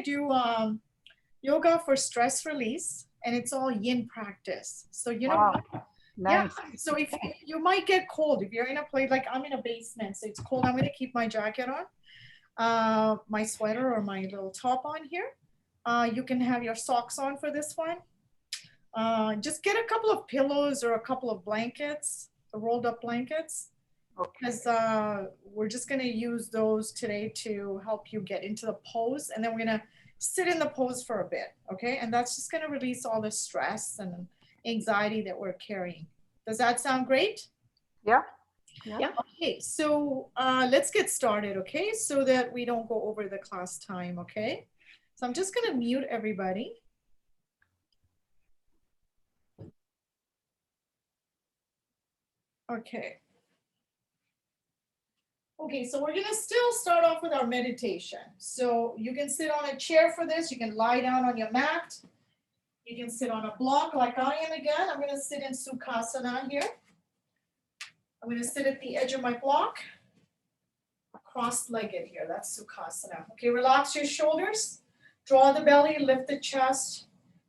to do yoga for stress release, and it's all yin practice. So you know, wow. Nice. yeah. So if you might get cold if you're in a place like I'm in a basement, so it's cold. I'm gonna keep my jacket on, my sweater or my little top on here. You can have your socks on for this one. Just get a couple of pillows or a couple of blankets, the rolled up blankets, because we're just going to use those today to help you get into the pose. And then we're going to sit in the pose for a bit. Okay. And that's just going to release all the stress and anxiety that we're carrying. Does that sound great? Yeah. Yeah. Okay. So let's get started. Okay. So that we don't go over the class time. Okay. So I'm just going to mute everybody. Okay. Okay, so we're gonna still start off with our meditation. So you can sit on a chair for this. You can lie down on your mat. You can sit on a block like I am again. I'm gonna sit in Tsukasana here. I'm gonna sit at the edge of my block, cross-legged here. That's Tsukasana. Okay, relax your shoulders. Draw the belly, lift the chest.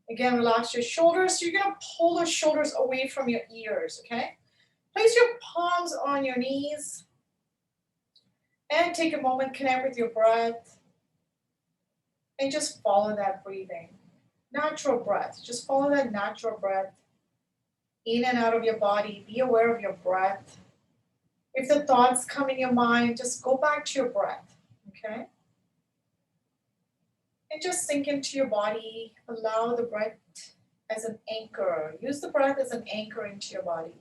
Again, relax your shoulders. So you're gonna pull the shoulders away from your ears, okay? Place your palms on your knees. And take a moment, connect with your breath. And just follow that breathing. Natural breath. Just follow that natural breath. In and out of your body. Be aware of your breath. If the thoughts come in your mind, just go back to your breath. Okay? And just sink into your body. Allow the breath as an anchor. Use the breath as an anchor into your body.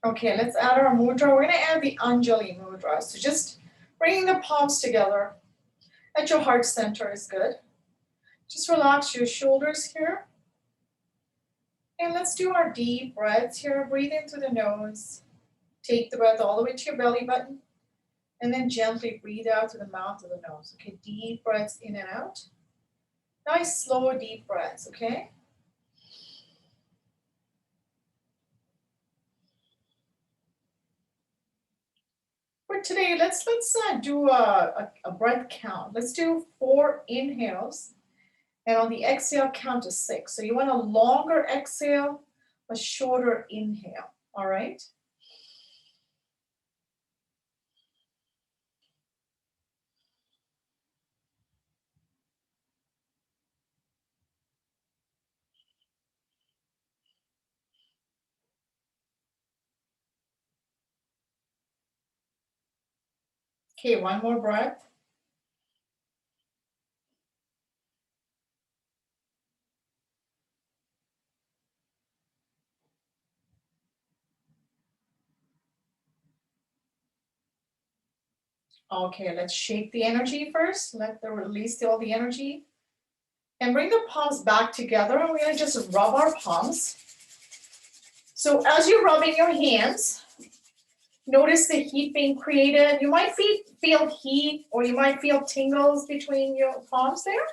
Okay, let's add our mudra. We're going to add the Anjali mudra. So just bringing the palms together at your heart center is good. Just relax your shoulders here. And let's do our deep breaths here. Breathe in through the nose. Take the breath all the way to your belly button. And then gently breathe out through the mouth of the nose. Okay, deep breaths in and out. Nice, slow, deep breaths, okay? For today, let's do a breath count. Let's do 4 inhales, and on the exhale, count to 6. So you want a longer exhale, a shorter inhale, all right? Okay, one more breath. Okay, let's shake the energy first. Release all the energy. And bring the palms back together. And we're going to just rub our palms. So as you're rubbing your hands, notice the heat being created. You might feel heat, or you might feel tingles between your palms there.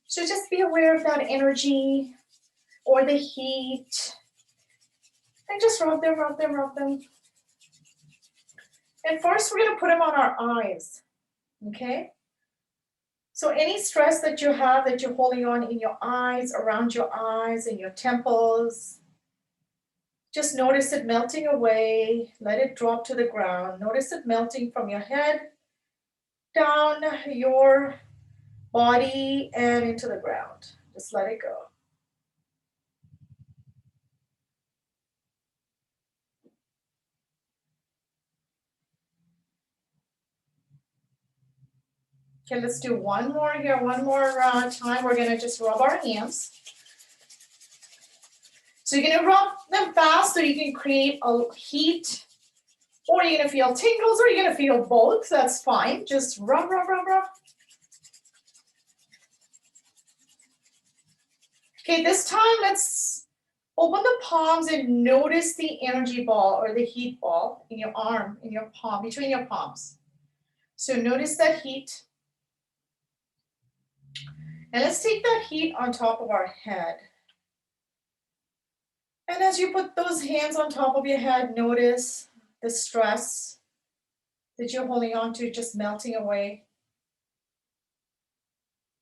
So just be aware of that energy or the heat. And just rub them, rub them, rub them. And first we're going to put them on our eyes. Okay? So any stress that you have that you're holding on in your eyes, around your eyes, in your temples, just notice it melting away. Let it drop to the ground. Notice it melting from your head down your body and into the ground. Just let it go. Okay, let's do one more here, one more time. We're gonna just rub our hands. So you're gonna rub them fast so you can create a heat Or you're gonna feel tingles, or you're gonna feel both. That's fine. Just rub, rub, rub, rub. Okay, this time let's open the palms and notice the energy ball or the heat ball in your arm, in your palm, between your palms. So notice that heat. And let's take that heat on top of our head. And as you put those hands on top of your head, notice the stress that you're holding on to just melting away.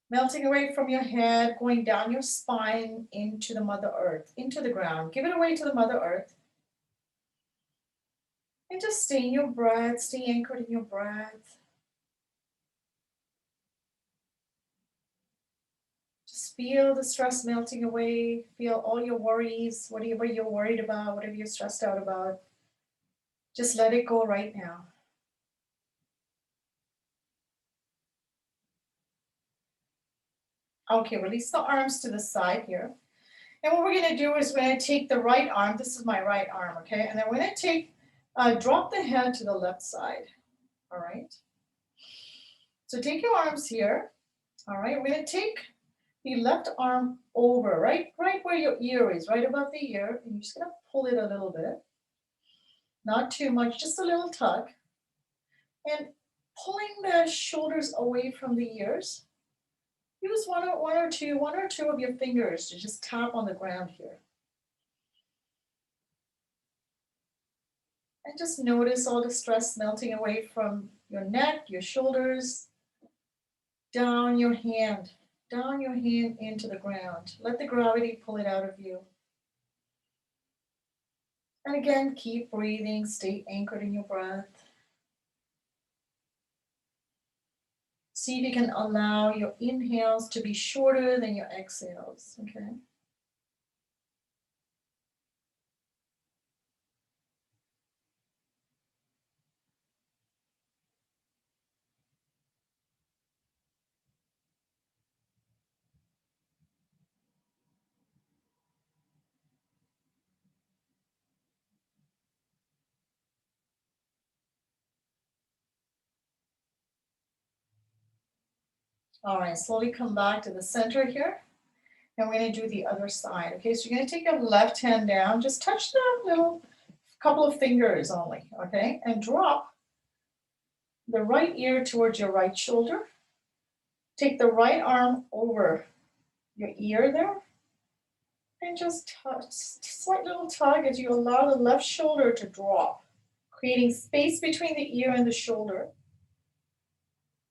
Melting away from your head, going down your spine into the Mother Earth, into the ground. Give it away to the Mother Earth. And just stay in your breath, stay anchored in your breath. Just feel the stress melting away. Feel all your worries, whatever you're worried about, whatever you're stressed out about. Just let it go right now. Okay, release the arms to the side here. And what we're going to do is we're going to take the right arm. This is my right arm, okay? And then we're going to take, drop the head to the left side, all right? So take your arms here, all right? We're going to take the left arm over, right where your ear is, right above the ear. And you're just going to pull it a little bit. Not too much, just a little tug. And pulling the shoulders away from the ears. Use one or two of your fingers to just tap on the ground here. And just notice all the stress melting away from your neck, your shoulders, down your hand into the ground. Let the gravity pull it out of you. And again, keep breathing, stay anchored in your breath. See if you can allow your inhales to be shorter than your exhales, okay? All right, slowly come back to the center here. And we're going to do the other side. Okay, so you're going to take your left hand down, just touch the little couple of fingers only, okay? And drop the right ear towards your right shoulder. Take the right arm over your ear there. And just touch, slight little tug as you allow the left shoulder to drop, creating space between the ear and the shoulder.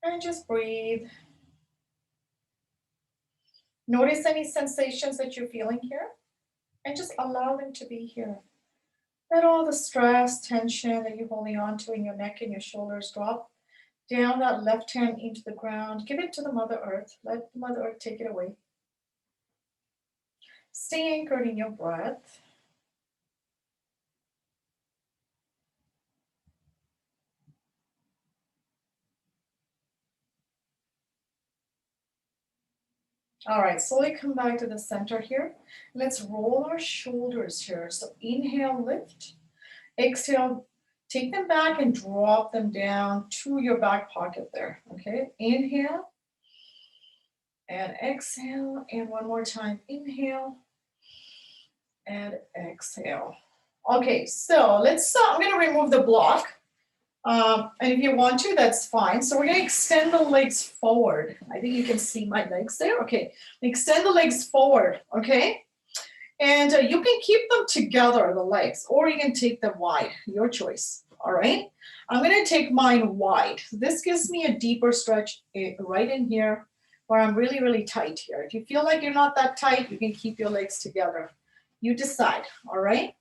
And just breathe. Notice any sensations that you're feeling here, and just allow them to be here. Let all the stress, tension that you're holding on to in your neck and your shoulders drop down that left hand into the ground. Give it to the Mother Earth. Let Mother Earth take it away. Stay anchored in your breath. All right, slowly come back to the center here. Let's roll our shoulders here. So inhale, lift. Exhale, take them back and drop them down to your back pocket there, okay? Inhale and exhale, and one more time, inhale and exhale. Okay, so let's, I'm gonna remove the block. And if you want to, that's fine. So we're gonna extend the legs forward. I think you can see my legs there. Okay, extend the legs forward, okay? And you can keep them together, the legs, or you can take them wide, your choice, all right? I'm gonna take mine wide. This gives me a deeper stretch right in here where I'm really, really tight here. If you feel like you're not that tight, you can keep your legs together. You decide, all right?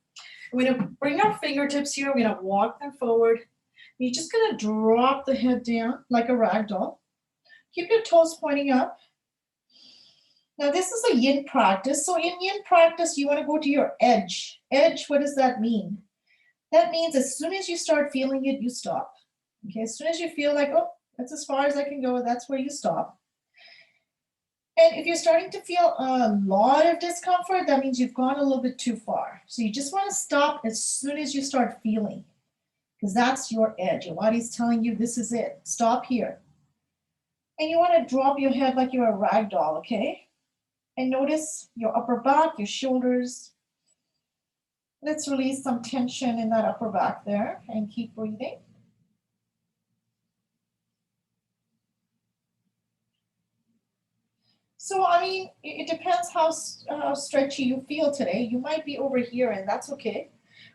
We're gonna bring our fingertips here. We're gonna walk them forward. You're just gonna drop the head down like a rag doll. Keep your toes pointing up. Now this is a yin practice. So in yin practice, you want to go to your edge. Edge, what does that mean? That means as soon as you start feeling it, you stop. Okay, as soon as you feel like, oh, that's as far as I can go, that's where you stop. And if you're starting to feel a lot of discomfort, that means you've gone a little bit too far. So you just want to stop as soon as you start feeling. because that's your edge. Your body's telling you this is it. Stop here. And you want to drop your head like you're a rag doll, okay? And notice your upper back, your shoulders. Let's release some tension in that upper back there and keep breathing. So, I mean, it depends how stretchy you feel today. You might be over here and that's okay.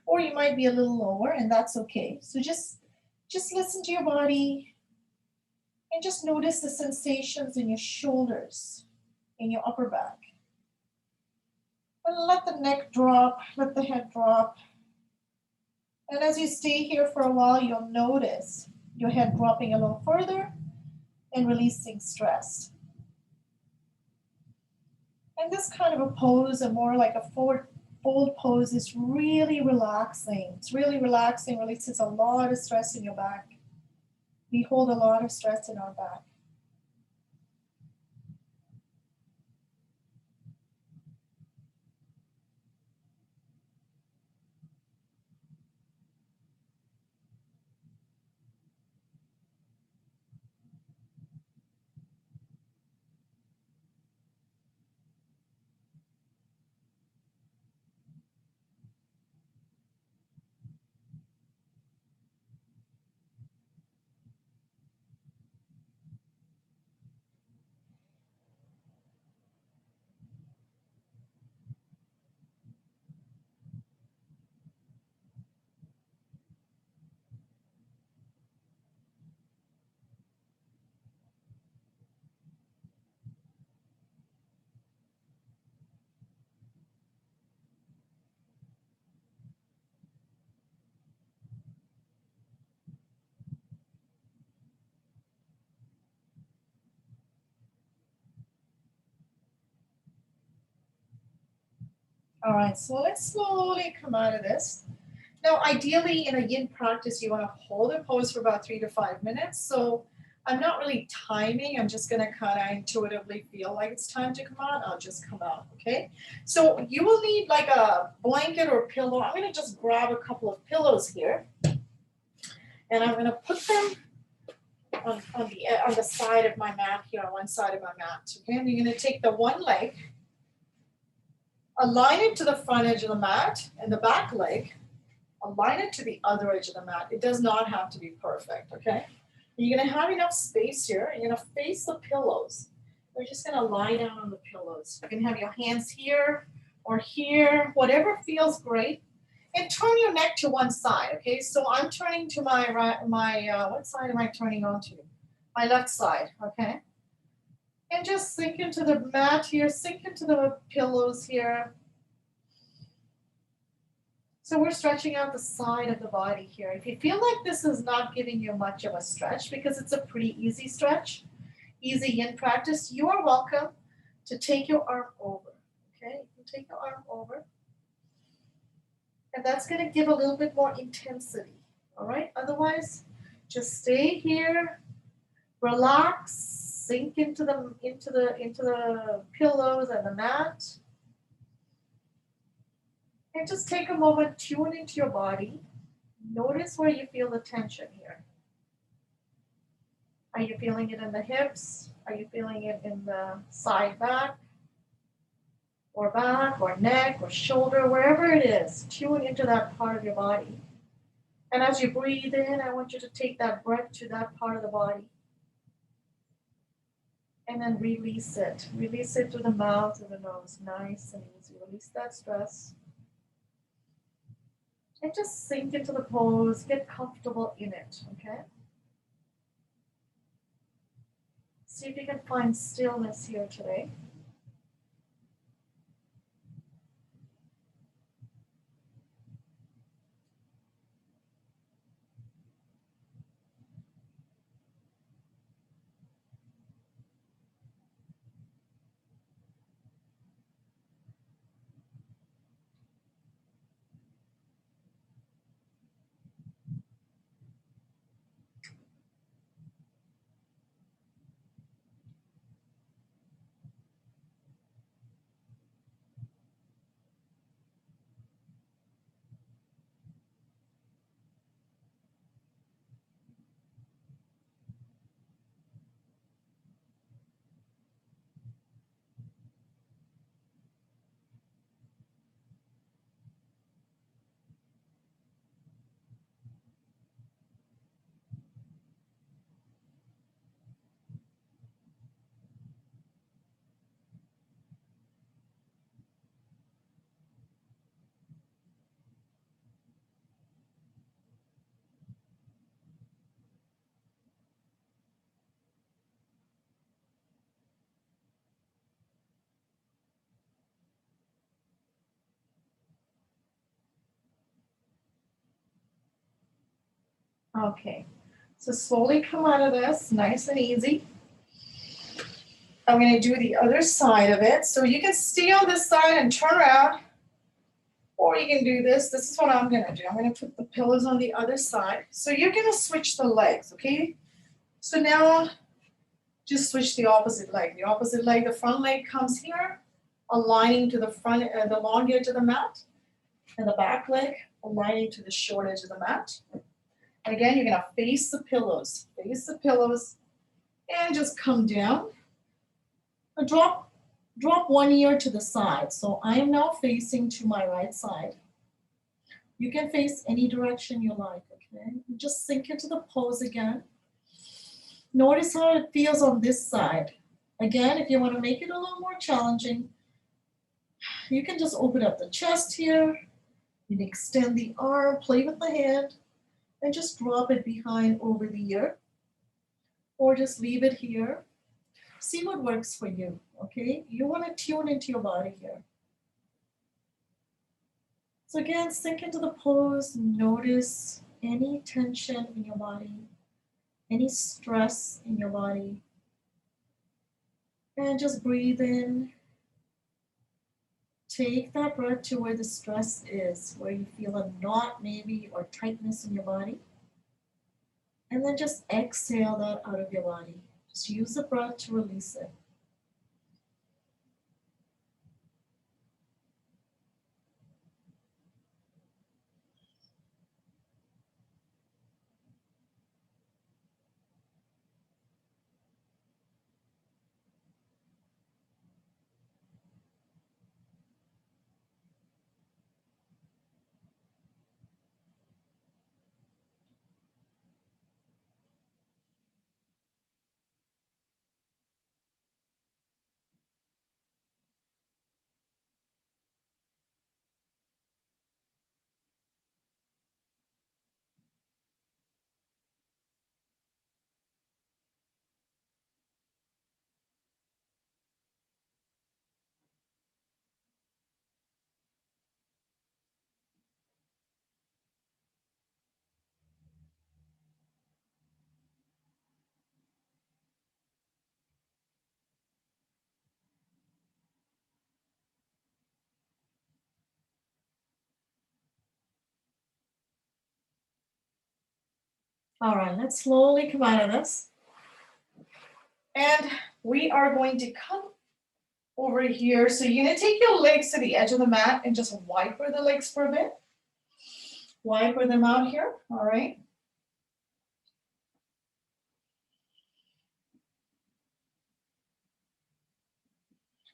Or you might be a little lower and that's okay. So just listen to your body and just notice the sensations in your shoulders, in your upper back. And let the neck drop, let the head drop. And as you stay here for a while, you'll notice your head dropping a little further and releasing stress. And this kind of a pose, a more like a forward fold pose, is really relaxing. It's really relaxing, releases a lot of stress in your back. We hold a lot of stress in our back. All right, so let's slowly come out of this. Now, ideally, in a yin practice, you want to hold a pose for about 3 to 5 minutes. So I'm not really timing. I'm just going to kind of intuitively feel like it's time to come out. I'll just come out, okay? So you will need like a blanket or pillow. I'm going to just grab a couple of pillows here. And I'm going to put them on the side of my mat here, on one side of my mat, okay? And you're going to take the one leg, align it to the front edge of the mat, and the back leg, align it to the other edge of the mat. It does not have to be perfect, okay? You're gonna have enough space here. You're gonna face the pillows. We're just gonna lie down on the pillows. You can have your hands here or here, whatever feels great. And turn your neck to one side, okay? So I'm turning to my right, what side am I turning on to? My left side, okay? And just sink into the mat here, sink into the pillows here. So we're stretching out the side of the body here. If you feel like this is not giving you much of a stretch, because it's a pretty easy stretch, easy yin practice, you are welcome to take your arm over, okay? You take your arm over, and that's gonna give a little bit more intensity, all right? Otherwise, just stay here, relax, sink into the pillows and the mat. And just take a moment, tune into your body. Notice where you feel the tension here. Are you feeling it in the hips? Are you feeling it in the side back? Or neck, or shoulder, wherever it is. Tune into that part of your body. And as you breathe in, I want you to take that breath to that part of the body. And then release it. Release it through the mouth and the nose. Nice and easy. Release that stress. And just sink into the pose, get comfortable in it, okay? See if you can find stillness here today. Okay. So slowly come out of this, nice and easy. I'm going to do the other side of it. So you can stay on this side and turn around, or you can do this. This is what I'm going to do. I'm going to put the pillows on the other side. So you're going to switch the legs, okay? So now just switch the opposite leg. The opposite leg, the front leg comes here, aligning to the front, the long edge of the mat, and the back leg aligning to the short edge of the mat. And again, you're going to face the pillows, and just come down. And drop one ear to the side. So I am now facing to my right side. You can face any direction you like, okay? Just sink into the pose again. Notice how it feels on this side. Again, if you want to make it a little more challenging, you can just open up the chest here. You can extend the arm, play with the hand, and just drop it behind over the ear. Or just leave it here. See what works for you, okay? You want to tune into your body here. So again, sink into the pose, notice any tension in your body, any stress in your body. And just breathe in. Take that breath to where the stress is, where you feel a knot maybe or tightness in your body. And then just exhale that out of your body. Just use the breath to release it. All right, let's slowly come out of this. And we are going to come over here. So you're going to take your legs to the edge of the mat and just wiper the legs for a bit. Wiper them out here, all right?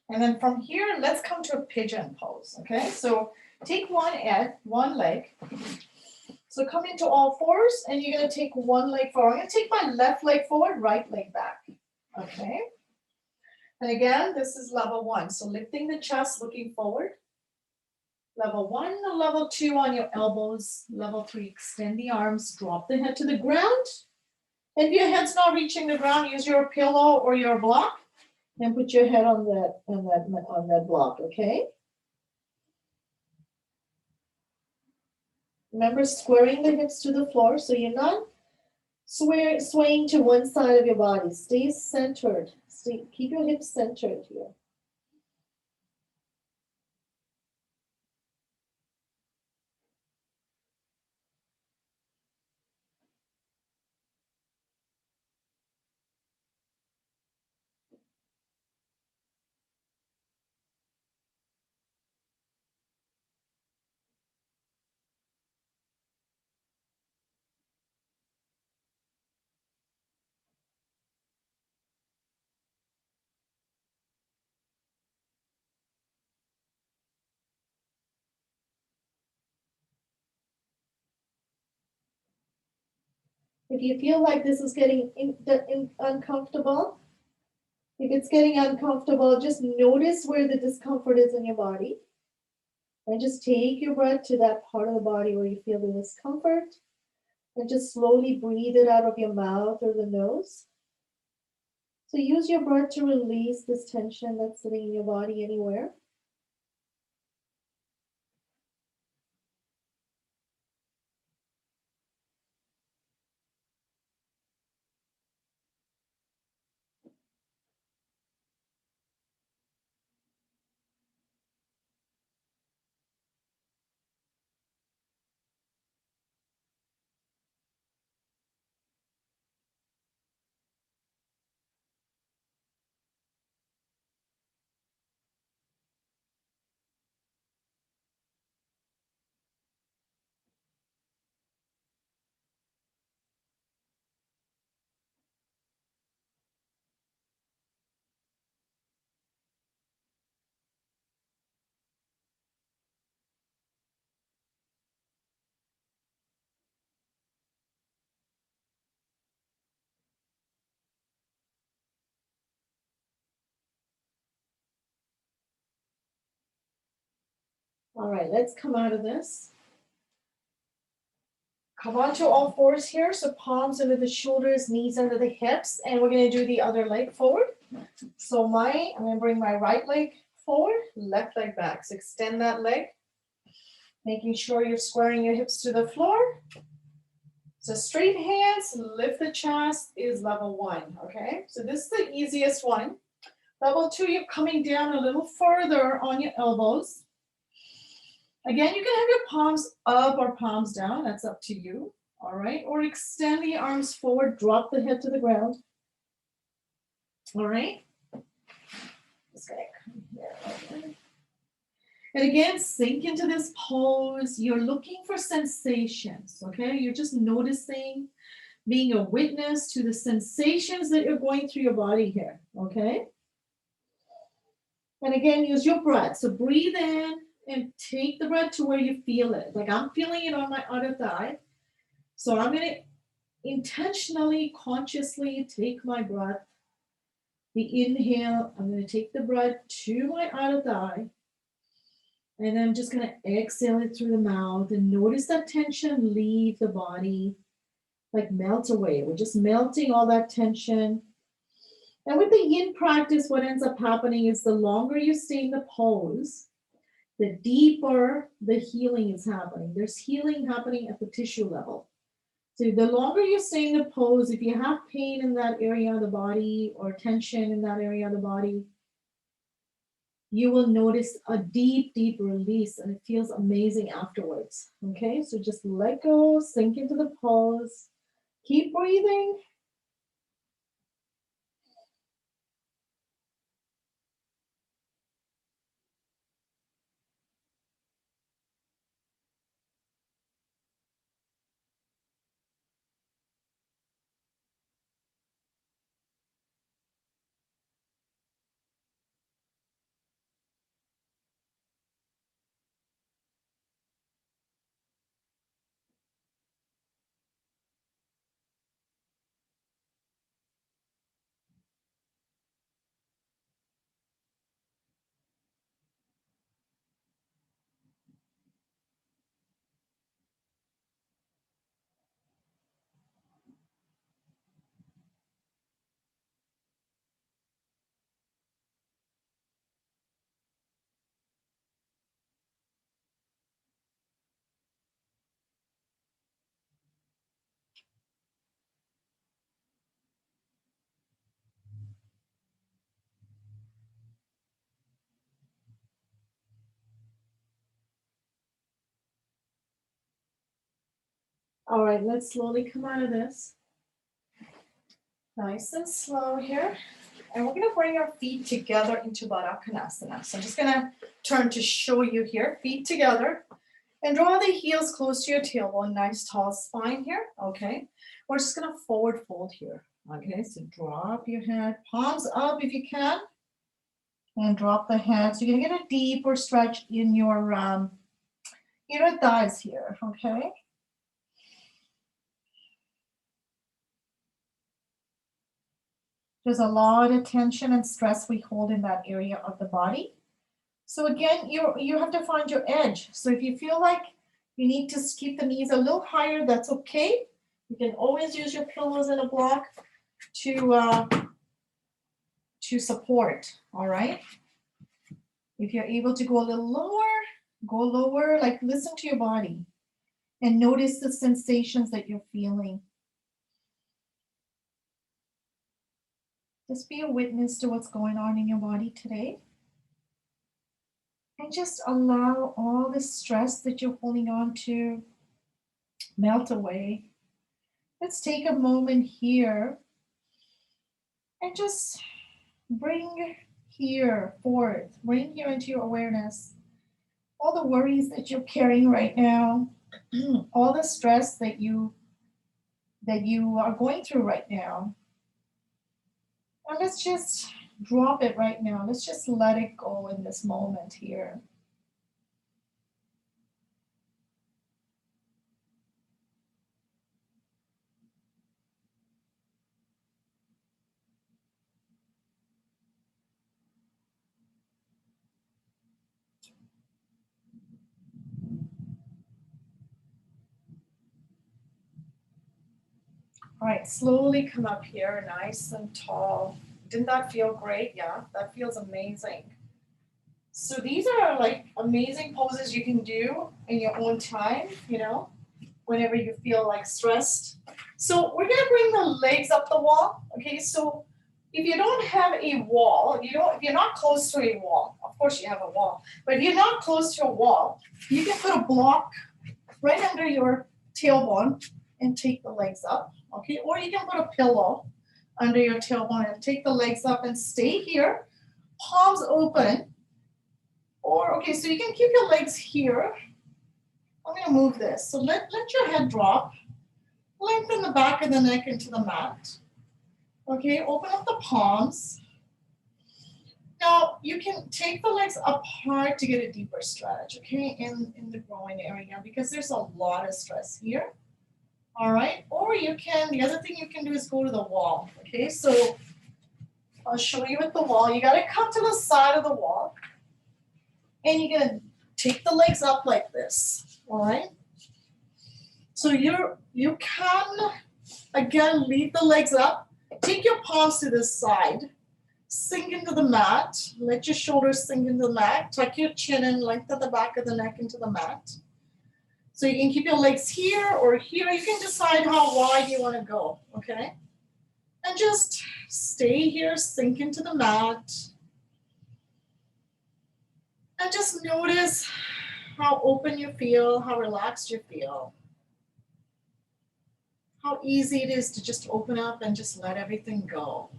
And then from here, let's come to a pigeon pose, okay? So take one leg. So come into all fours, and you're gonna take one leg forward. I'm gonna take my left leg forward, right leg back, okay? And again, this is level one. So lifting the chest, looking forward. Level one, level two on your elbows. Level three, extend the arms, drop the head to the ground. And if your head's not reaching the ground, use your pillow or your block and put your head on that block, okay? Remember squaring the hips to the floor so you're not swaying to one side of your body. Stay centered. Keep your hips centered here. If you feel like this is getting uncomfortable, if it's getting uncomfortable, just notice where the discomfort is in your body. And just take your breath to that part of the body where you feel the discomfort. And just slowly breathe it out of your mouth or the nose. So use your breath to release this tension that's sitting in your body anywhere. All right, let's come out of this. Come onto all fours here. So palms under the shoulders, knees under the hips, and we're gonna do the other leg forward. So I'm gonna bring my right leg forward, left leg back. So extend that leg, making sure you're squaring your hips to the floor. So straight hands, lift the chest is level 1, okay? So this is the easiest one. Level 2, you're coming down a little further on your elbows. Again, you can have your palms up or palms down, that's up to you, all right? Or extend the arms forward, drop the head to the ground, all right? Just gonna come here, okay? And again, sink into this pose. You're looking for sensations, okay? You're just noticing, being a witness to the sensations that you're going through your body here, okay? And again, use your breath. So breathe in and take the breath to where you feel it. Like I'm feeling it on my other thigh. So I'm going to intentionally, consciously take my breath. The inhale, I'm going to take the breath to my outer thigh. And then I'm just going to exhale it through the mouth and notice that tension leave the body, like melt away. We're just melting all that tension. And with the yin practice, what ends up happening is the longer you stay in the pose, the deeper the healing is happening. There's healing happening at the tissue level. So the longer you stay in the pose, if you have pain in that area of the body or tension in that area of the body, you will notice a deep, deep release and it feels amazing afterwards. Okay, so just let go, sink into the pose, keep breathing. All right, let's slowly come out of this. Nice and slow here. And we're gonna bring our feet together into Badakanasana. So I'm just gonna turn to show you here, feet together. And draw the heels close to your tailbone, nice tall spine here, okay? We're just gonna forward fold here, okay? So drop your head, palms up if you can, and drop the head. So you're gonna get a deeper stretch in your thighs here, okay? There's a lot of tension and stress we hold in that area of the body. So again, you have to find your edge. So if you feel like you need to keep the knees a little higher, that's okay. You can always use your pillows and a block to support, all right? If you're able to go a little lower, go lower, like listen to your body and notice the sensations that you're feeling. Just be a witness to what's going on in your body today. And just allow all the stress that you're holding on to melt away. Let's take a moment here and just bring here forth, bring here into your awareness all the worries that you're carrying right now, all the stress that you are going through right now. And let's just drop it right now. Let's just let it go in this moment here. All right, slowly come up here, nice and tall. Didn't that feel great? Yeah, that feels amazing. So these are like amazing poses you can do in your own time, whenever you feel like stressed. So we're gonna bring the legs up the wall. Okay, so if you don't have a wall, if you're not close to a wall, of course you have a wall, but if you're not close to a wall, you can put a block right under your tailbone and take the legs up. Okay, or you can put a pillow under your tailbone and take the legs up and stay here, palms open. Or, okay, so you can keep your legs here. I'm gonna move this. So let your head drop. Lengthen the back of the neck into the mat. Okay, open up the palms. Now you can take the legs apart to get a deeper stretch, okay, in the groin area because there's a lot of stress here. All right, or the other thing you can do is go to the wall. Okay, so I'll show you at the wall. You gotta come to the side of the wall. And you're gonna take the legs up like this, all right? So you can, again, leave the legs up. Take your palms to the side. Sink into the mat. Let your shoulders sink into the mat. Tuck your chin in, lengthen the back of the neck into the mat. So you can keep your legs here or here. You can decide how wide you want to go, okay? And just stay here, sink into the mat. And just notice how open you feel, how relaxed you feel. How easy it is to just open up and just let everything go.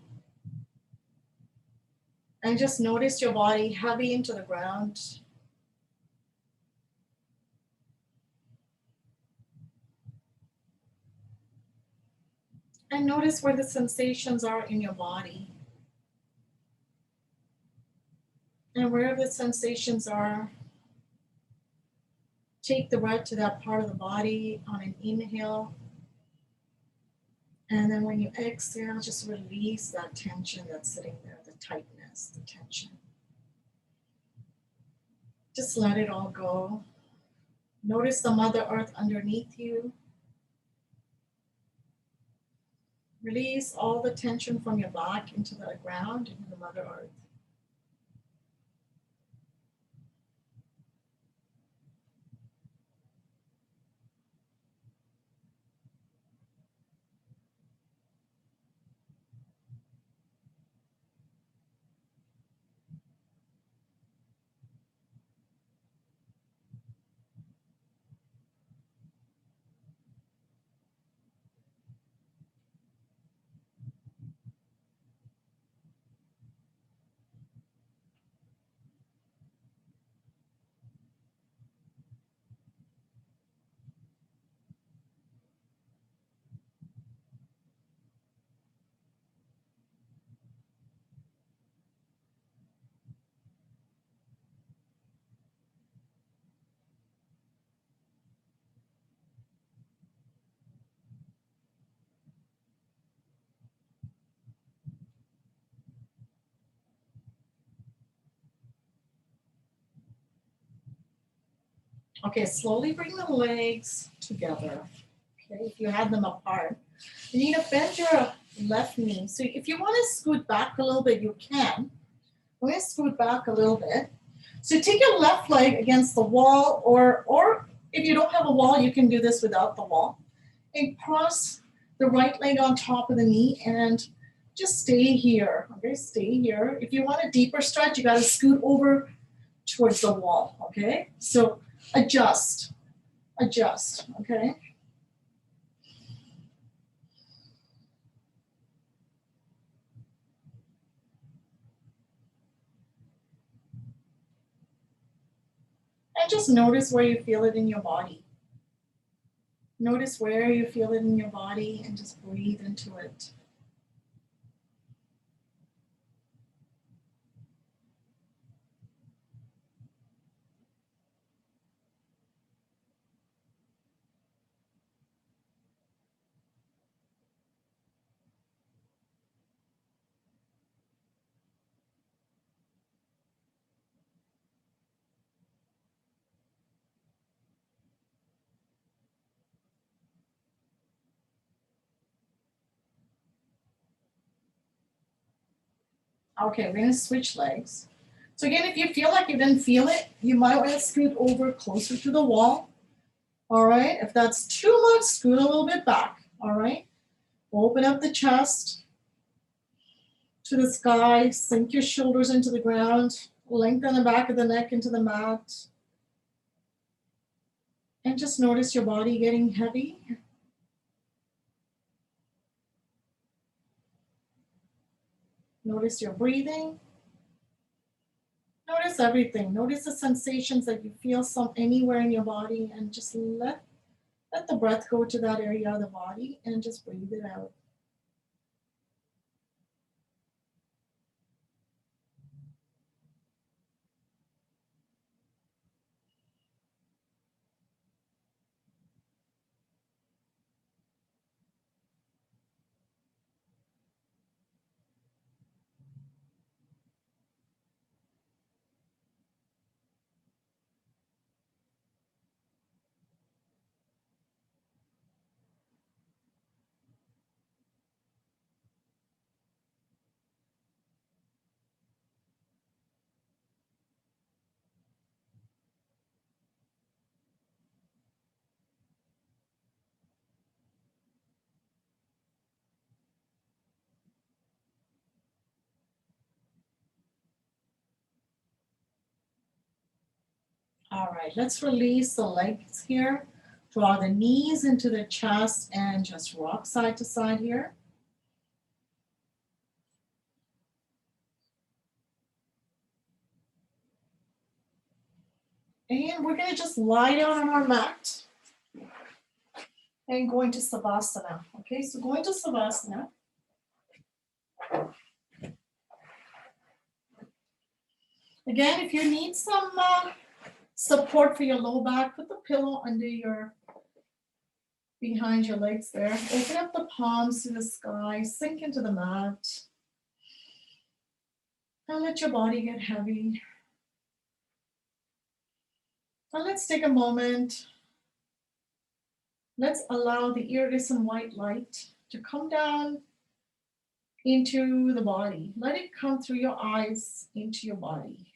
And just notice your body heavy into the ground. And notice where the sensations are in your body. And wherever the sensations are, take the breath to that part of the body on an inhale. And then when you exhale, just release that tension that's sitting there, the tightness, the tension. Just let it all go. Notice the Mother Earth underneath you. Release all the tension from your back into the ground, into the Mother Earth. Okay, slowly bring the legs together. Okay, if you had them apart. You need to bend your left knee. So if you want to scoot back a little bit, you can. I'm going to scoot back a little bit. So take your left leg against the wall, or if you don't have a wall, you can do this without the wall. And cross the right leg on top of the knee and just stay here. Okay, stay here. If you want a deeper stretch, you got to scoot over towards the wall. Okay, so adjust, okay? And just notice where you feel it in your body. Notice where you feel it in your body and just breathe into it. Okay, we're gonna switch legs. So again, if you feel like you didn't feel it, you might want to scoot over closer to the wall. All right, if that's too much, scoot a little bit back. All right, open up the chest to the sky, sink your shoulders into the ground, lengthen the back of the neck into the mat, and just notice your body getting heavy. Notice your breathing. Notice everything. Notice the sensations that you feel anywhere in your body, and just let the breath go to that area of the body and just breathe it out. All right, let's release the legs here. Draw the knees into the chest and just rock side to side here. And we're gonna just lie down on our mat and go into Savasana. Okay, so going to Savasana. Again, if you need some support for your low back, put the pillow behind your legs there. Open up the palms to the sky, sink into the mat. And let your body get heavy. And let's take a moment. Let's allow the iridescent white light to come down into the body. Let it come through your eyes into your body.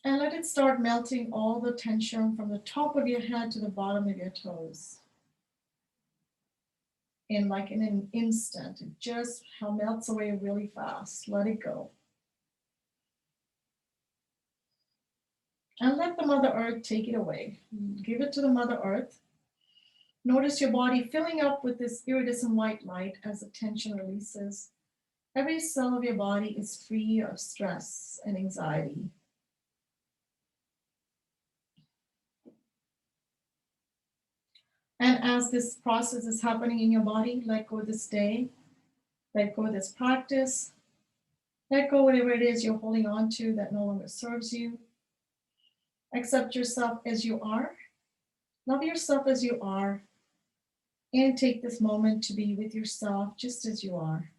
And let it start melting all the tension from the top of your head to the bottom of your toes. In an instant, it just melts away really fast. Let it go. And let the Mother Earth take it away. Give it to the Mother Earth. Notice your body filling up with this iridescent white light as the tension releases. Every cell of your body is free of stress and anxiety. And as this process is happening in your body, let go this day, let go this practice, let go whatever it is you're holding on to that no longer serves you. Accept yourself as you are, love yourself as you are, and take this moment to be with yourself just as you are.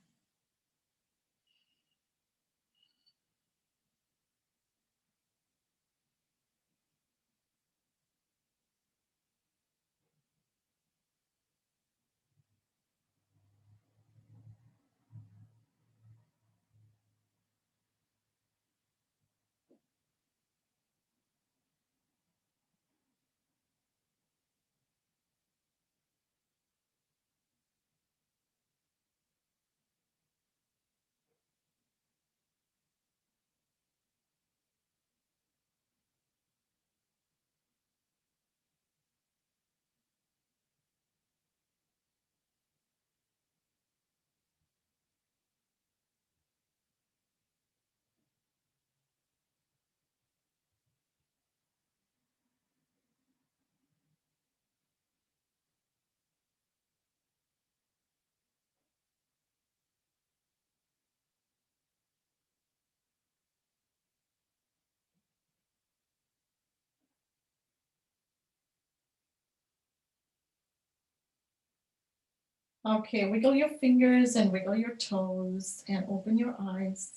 Okay, wiggle your fingers and wiggle your toes and open your eyes.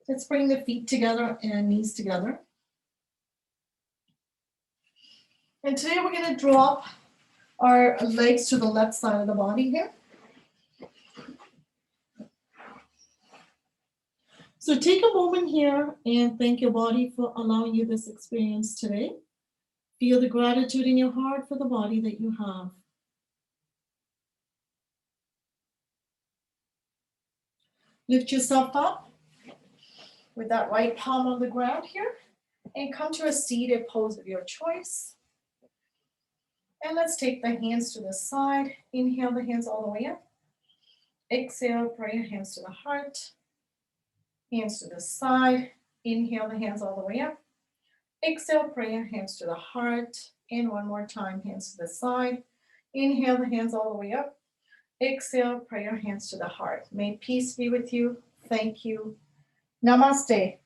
Let's bring the feet together and knees together. And today we're going to drop our legs to the left side of the body here. So take a moment here and thank your body for allowing you this experience today. Feel the gratitude in your heart for the body that you have. Lift yourself up with that right palm on the ground here and come to a seated pose of your choice. And let's take the hands to the side. Inhale the hands all the way up. Exhale, bring your hands to the heart. Hands to the side. Inhale the hands all the way up. Exhale, bring your hands to the heart. And one more time, hands to the side. Inhale the hands all the way up. Exhale, bring your hands to the heart. May peace be with you. Thank you. Namaste.